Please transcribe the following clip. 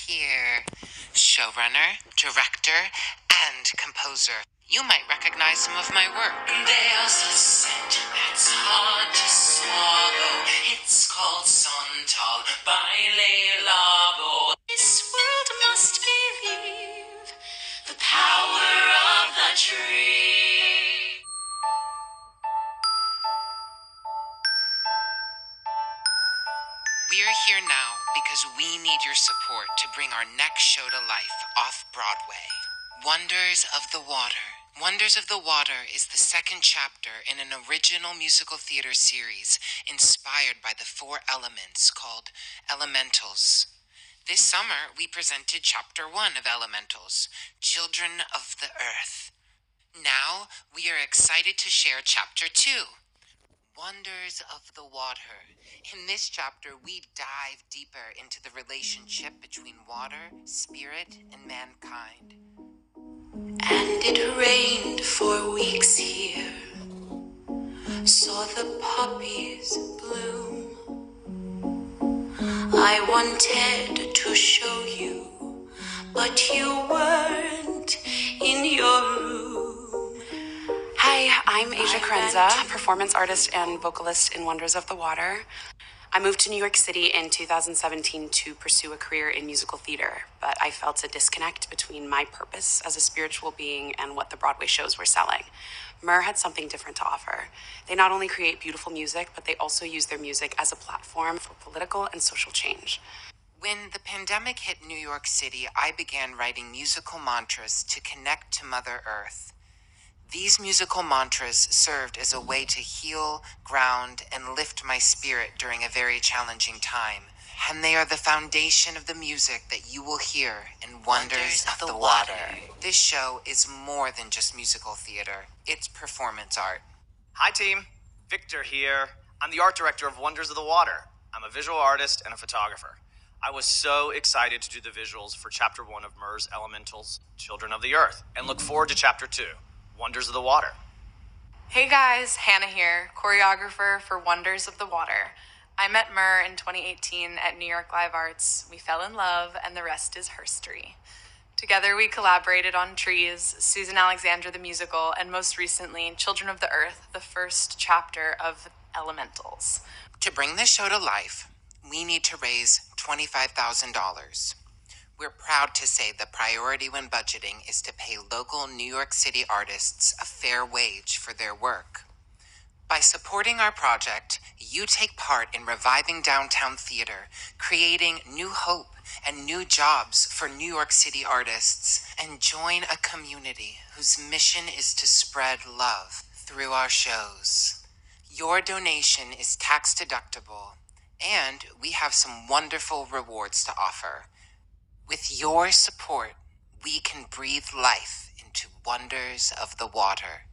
here. Showrunner, director, and composer. You might recognize some of my work. There's a scent that's hard to swallow. It's called Santal by Leilabo. This world must believe the power of the tree. We are here now because we need your support to bring our next show to life off-Broadway. Wonders of the Water. Wonders of the Water is the second chapter in an original musical theater series inspired by the four elements called Elementals. This summer, we presented Chapter 1 of Elementals, Children of the Earth. Now, we are excited to share Chapter 2. Wonders of the Water. In this chapter, we dive deeper into the relationship between water, spirit, and mankind. And it rained for weeks here, saw the poppies bloom. I wanted to show you, but you weren't in your room. Hi, I'm AISHA KERENSA, performance artist and vocalist in Wonders of the Water. I moved to New York City in 2017 to pursue a career in musical theater, but I felt a disconnect between my purpose as a spiritual being and what the Broadway shows were selling. Myrrh had something different to offer. They not only create beautiful music, but they also use their music as a platform for political and social change. When the pandemic hit New York City, I began writing musical mantras to connect to Mother Earth. These musical mantras served as a way to heal, ground, and lift my spirit during a very challenging time. And they are the foundation of the music that you will hear in Wonders of the Water. This show is more than just musical theater. It's performance art. Hi team, Victor here. I'm the art director of Wonders of the Water. I'm a visual artist and a photographer. I was so excited to do the visuals for Chapter 1 of Myrrh's Elementals, Children of the Earth, and look forward to Chapter 2. Wonders of the Water. Hey guys, Hannah here, choreographer for Wonders of the Water. I met Myrrh in 2018 at New York Live Arts. We fell in love, and the rest is herstory. Together we collaborated on Trees, Susan Alexander the Musical, and most recently, Children of the Earth, the first chapter of Elementals. To bring this show to life, we need to raise $25,000. We're proud to say the priority when budgeting is to pay local New York City artists a fair wage for their work. By supporting our project, you take part in reviving downtown theater, creating new hope and new jobs for New York City artists, and join a community whose mission is to spread love through our shows. Your donation is tax deductible, and we have some wonderful rewards to offer. With your support, we can breathe life into Wonders of the Water.